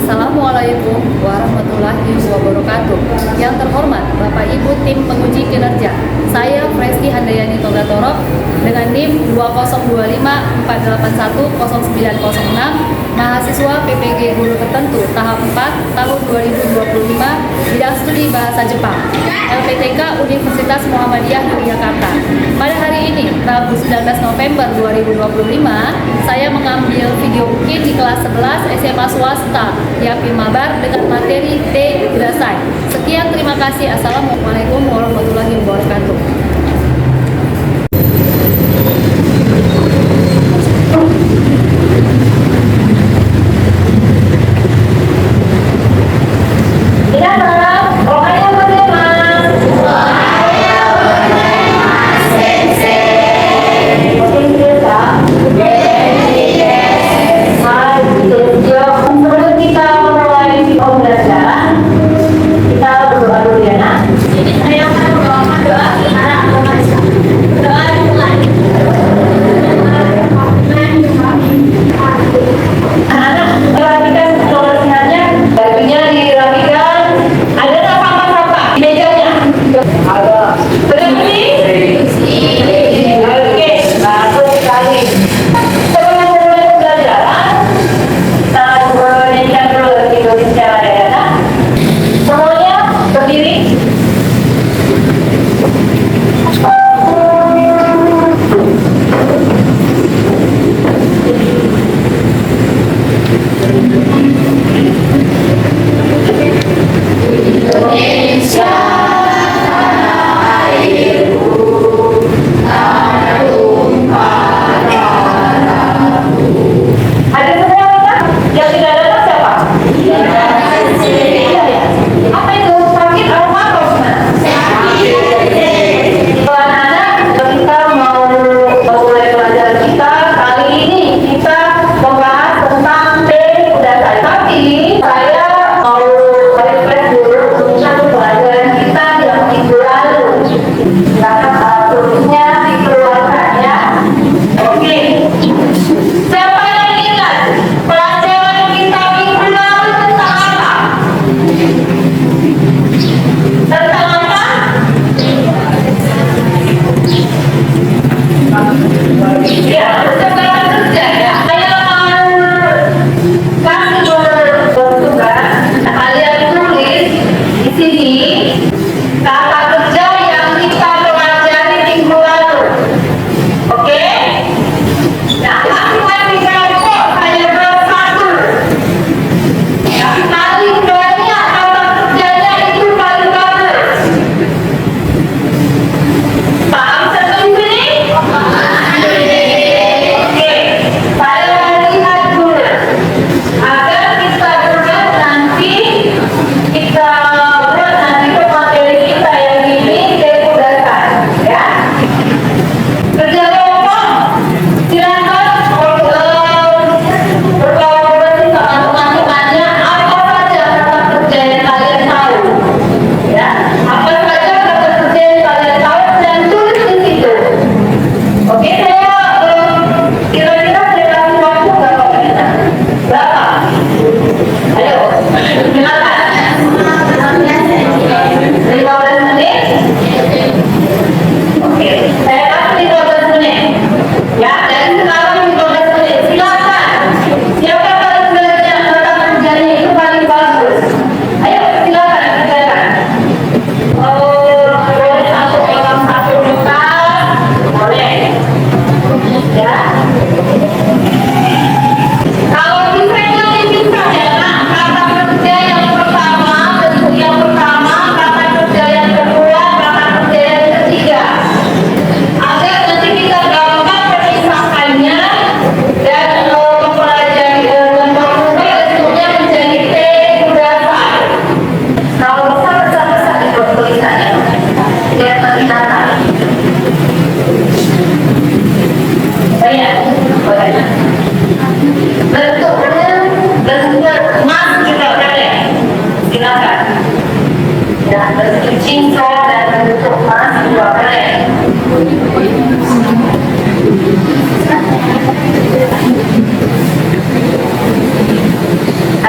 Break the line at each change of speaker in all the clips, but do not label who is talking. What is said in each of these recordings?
Assalamualaikum warahmatullahi wabarakatuh. Yang terhormat Bapak Ibu tim penguji kinerja, saya Fresti Handayani Togatorok dengan NIM 20254810906, mahasiswa PPG Guru Tertentu tahap 4 tahun 2025 bidang studi bahasa Jepang, LPTK Universitas Muhammadiyah Yogyakarta. Pada hari ini, Rabu 19 November 2025, saya mengambil video ukir di kelas 11 SMA swasta Yapi Mabar dengan materi T. Kudasai. Sekian, terima kasih. Assalamualaikum warahmatullahi wabarakatuh.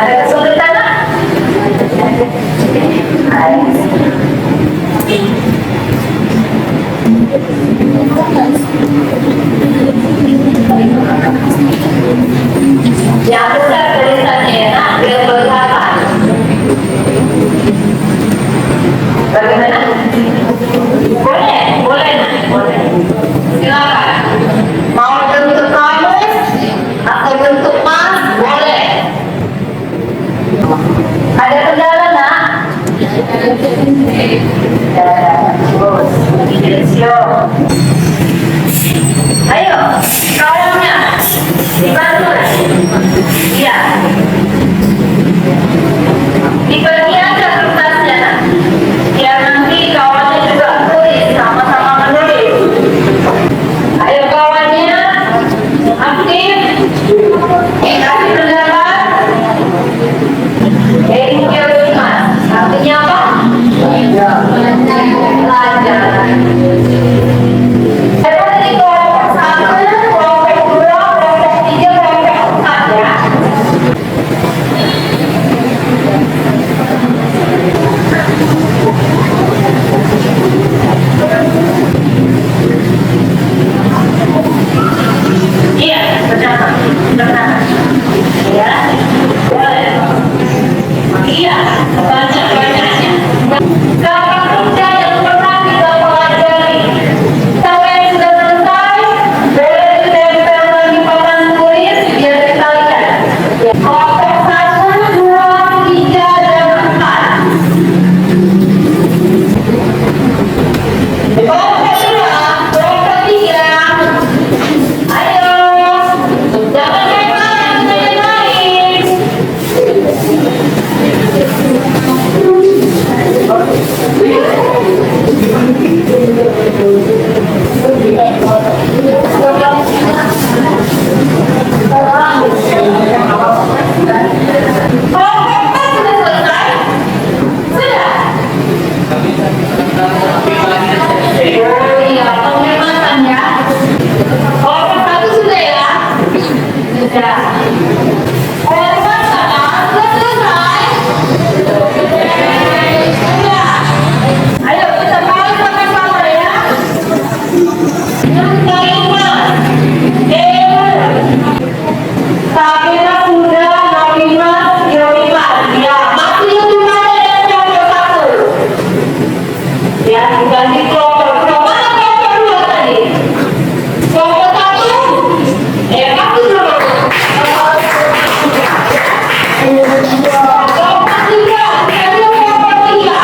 Ada kesulitan Dibantu. Iya. Dibagi aja kertasnya, nak. Biar nanti kawannya juga tulis, sama-sama menulis. Ayo kawannya aktif, kasih pendapat. Thank you, Mas. Artinya apa? Belajar. Dari kelompok 1, kelompok 2, kelompok 3, kelompok 4 ya. Iya, benar. Ya, boleh. Iya, banyak-banyaknya. Kakak kerja yang pernah kita pelajari, sampai yang sudah selesai, boleh ditempel lagi papan tulis biar kita lihat. Kelompok 1, 2, 3, dan 4. Kelompok 2, kelompok 3. Ayo, jangan main-main. Ayo kita mulai sama-sama ya. Yang kelima, Sabina Kuda 65 Yomiman. Ya, masih lebih mana yang kelompok 1? Ya, ganti kelompok. Mana kelompok 2 tadi? Kelompok 1? Masih dulu. Kelompok 3, ganti kelompok 3.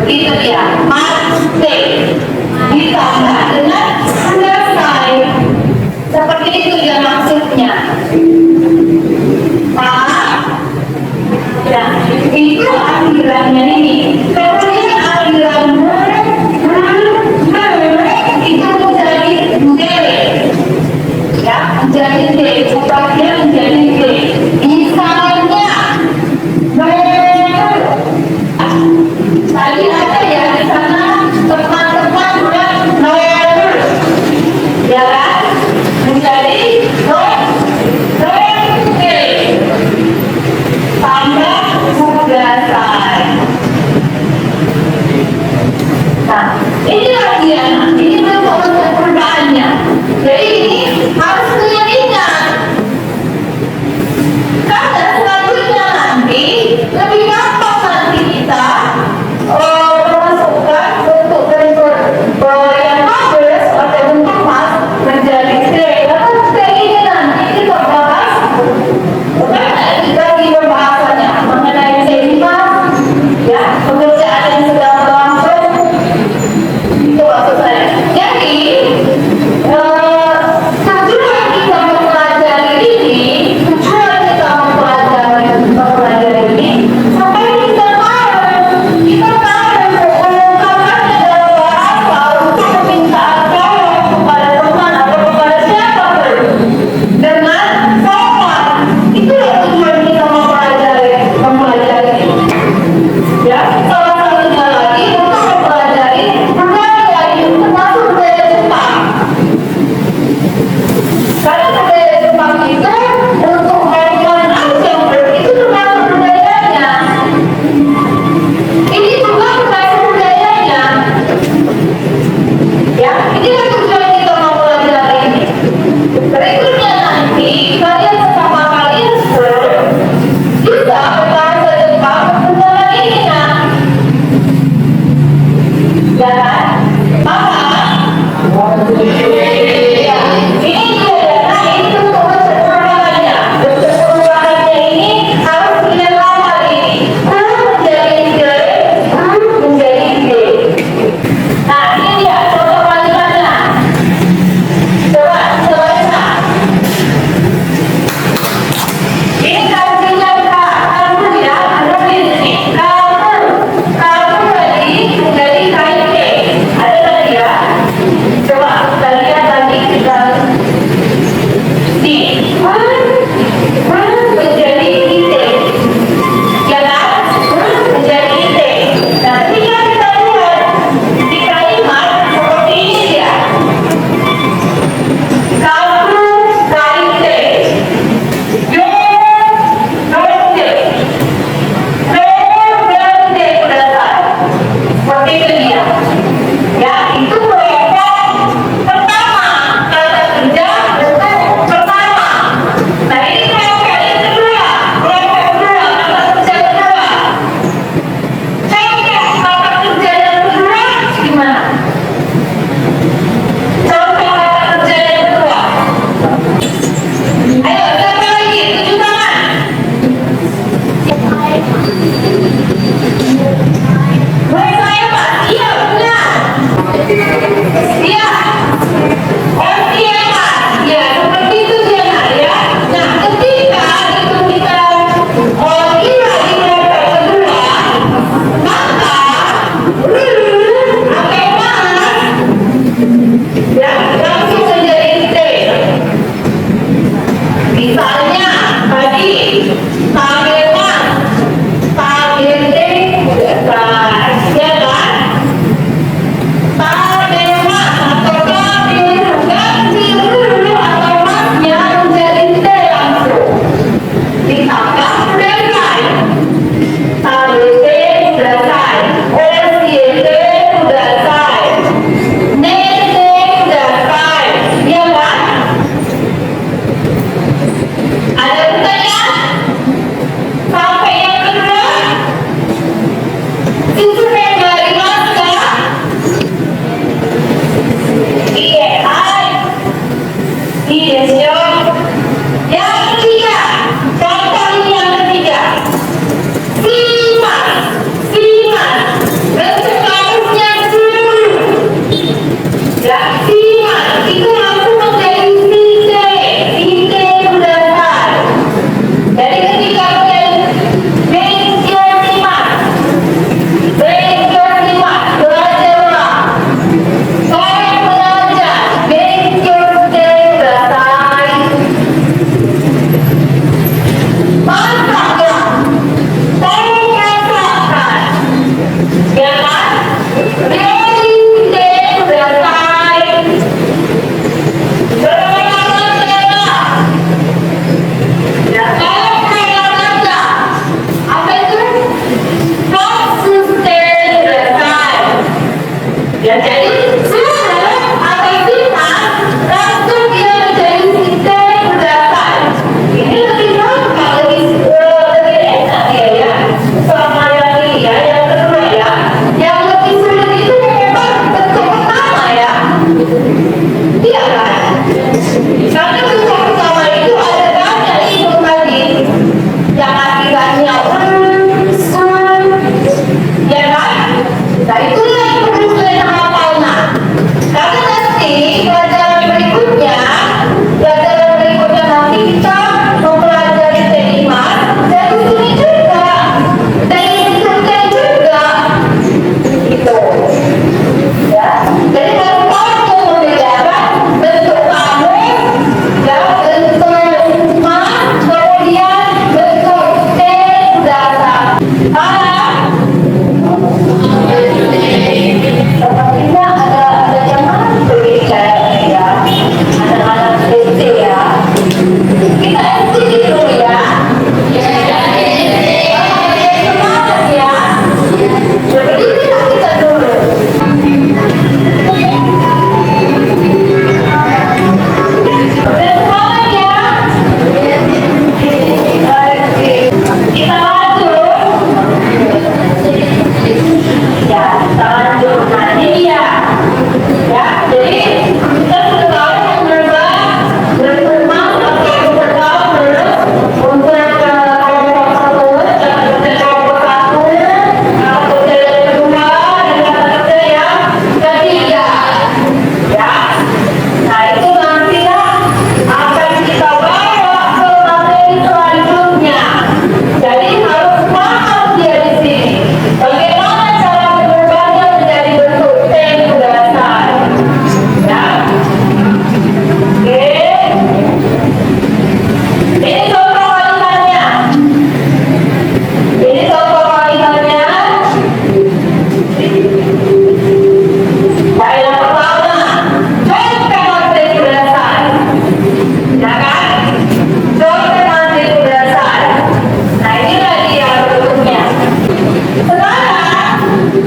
Begitu dia, mati. Ditambah dengan selesai. Seperti itu dia maksudnya. Pak, ya, itu akhirannya ini. Kemudian akhirannya itu menjadi D. Ya, menjadi D. Upahnya menjadi D. Misalnya, tadi ada ya di sana teman-teman buat ya kan? Menjadi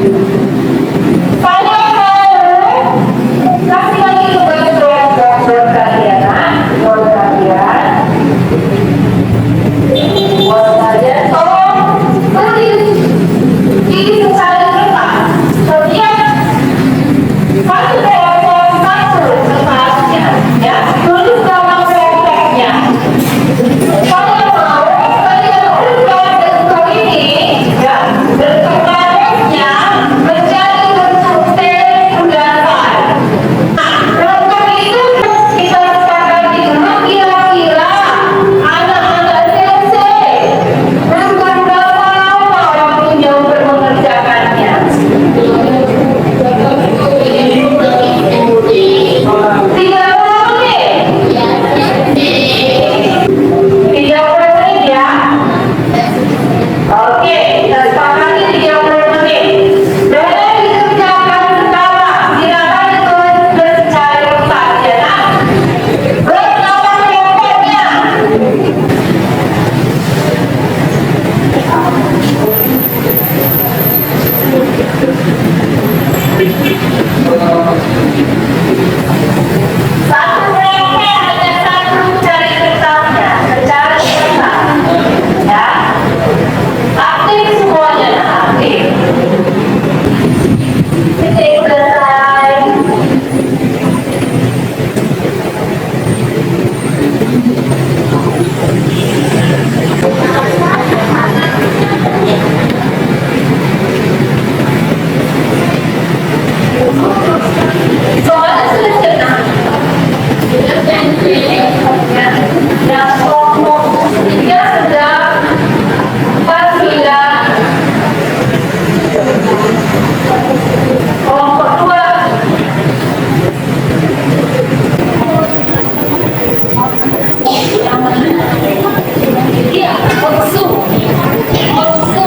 Saya mau kasih lagi tugas kelompok buat kalian, buat kalian. Buat kalian, tolong tulis ini secara lengkap. Setiap satu kelompok satu kertasnya, ya, tulis nama kelompoknya. Saya mau kalian ubah bentuk ini, ya, bentuk kelompoknya menjadi bentuk budasan. Nah, kelompok itu kita sepakati dulu kira-kira anak-anak SMC butuh berapa lama waktunya untuk mengerjakannya? 30 menit ya. Oke, kita sepakati 30 menit. Boleh dikerjakan sekarang. Silakan ditulis secara lengkap ya. Nah, berapa kelompoknya? Satu kelompok hanya satu cari kertasnya secara lengkap. Ya, aktif semuanya, aktif. Titik selesai. Soalnya sudah senang. Yang kelompok tiga sudah 49. Kelompok dua iya, Otsu, Otsu.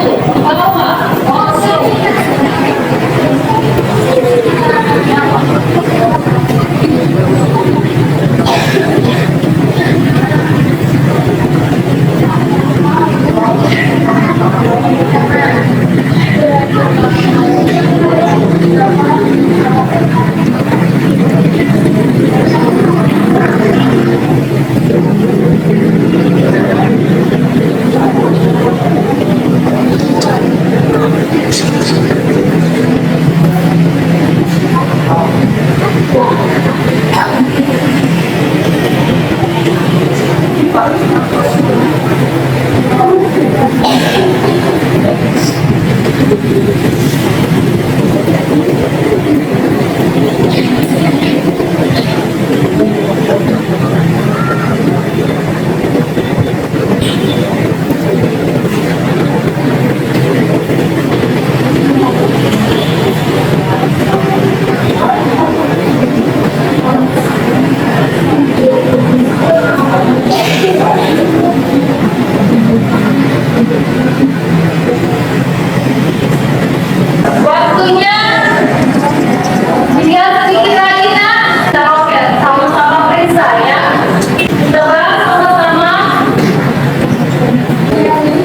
Waktunya tinggal sedikit lagi nak. Kita oke, sama-sama periksa ya. Kita bahas sama-sama.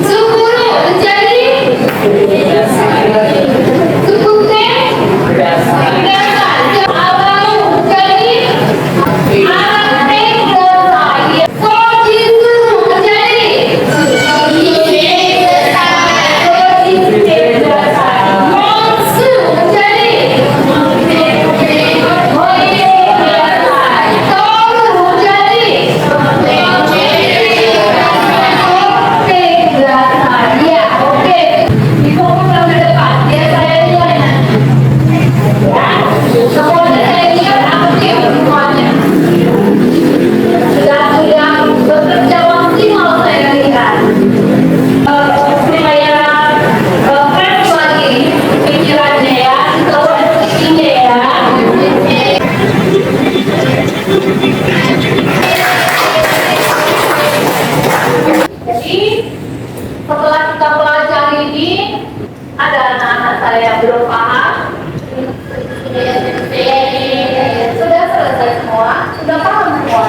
10 menjadi 10 berdasar. Abang menjadi anak berdasar. Kojitu menjadi bekerja maksimal saya lihat. Supaya fresh lagi pikirannya ya, ini ya. Jadi setelah kita pelajari ini, ada anak-anak saya yang belum paham. Sudah selesai semua, sudah paham semua.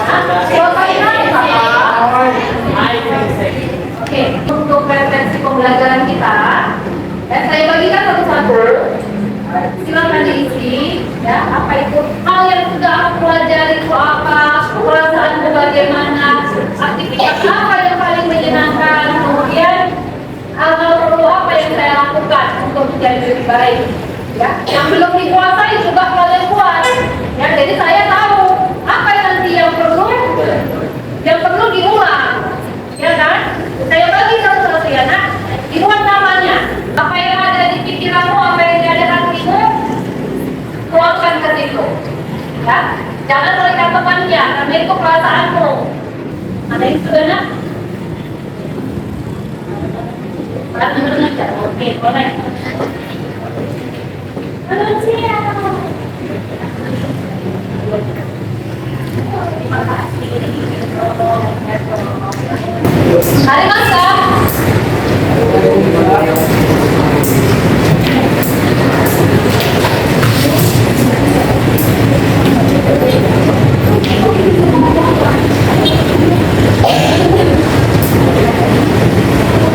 Bagaimana paham? Oke, untuk referensi pembelajaran kita, saya bagikan satu-satu.
Silakan diisi, ya, apa itu hal yang sudah aku pelajari itu apa, perasaanku bagaimana, aktivitas apa yang paling menyenangkan, kemudian hal perlu apa yang saya lakukan untuk menjadi lebih baik. Ya, yang belum dikuasai juga kalian kuat. Ya, jadi saya tahu apa yang nanti yang perlu diulang, ya kan? Saya bagi satu-satu ya, nak. Dibuat namanya. Apa yang ada di pikiranmu, apa yang ada di hatimu, tuangkan ke situ. Ya, jangan melihat temannya, karena itu perasaanmu. Ada yang sudah nak? Oke, boleh. Hari masak.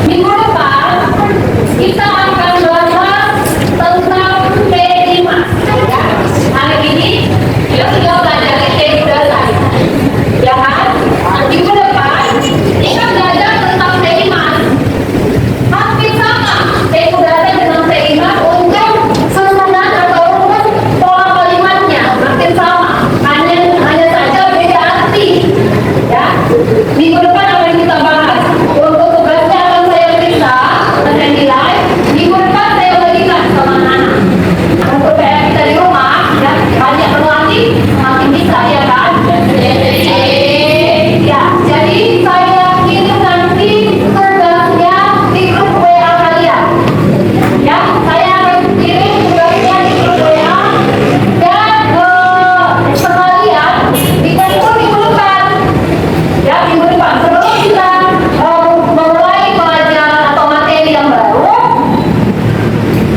Minggu depan kita akan bahas tentang P5. Ya. Hari ini kita sudah belajar P3 tadi. Ya kan? Minggu depan kita belajar tentang P5. Hampir sama P3 dengan P5 untuk susunan atau rumus pola kalimatnya hampir sama. Hanya saja beda arti. Ya. Minggu depan akan kita bahas. Untuk tugasnya akan saya periksa dan nilai. Minggu depan saya bagikan sama anak. Untuk PR kita di rumah, ya, banyak berlatih, semakin bisa, ya kan? Ya, jadi saya kirim nanti tugasnya di grup WA kalian. Ya, saya akan kirim tugasnya di grup WA dan sekalian dikumpul minggu depan. Ya, minggu depan sebelum kita memulai pelajaran atau materi yang baru,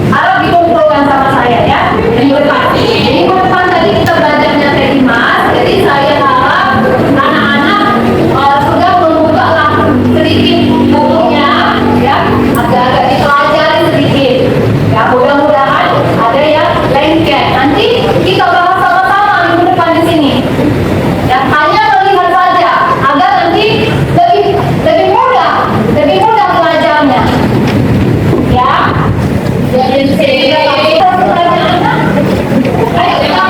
harus dikumpulkan sama saya ya. Minggu depan tadi kita belajarnya T5, jadi saya harap anak-anak sudah membuka lah sedikit bukunya ya, agak-agak dipelajari sedikit. Ya, mudah-mudahan ada yang lengket. Nanti kita bahas sama-sama minggu depan di sini. Ya, hanya melihat saja agar nanti lebih mudah belajarnya. Ya, jadi sehingga kita belajar. Ayo kita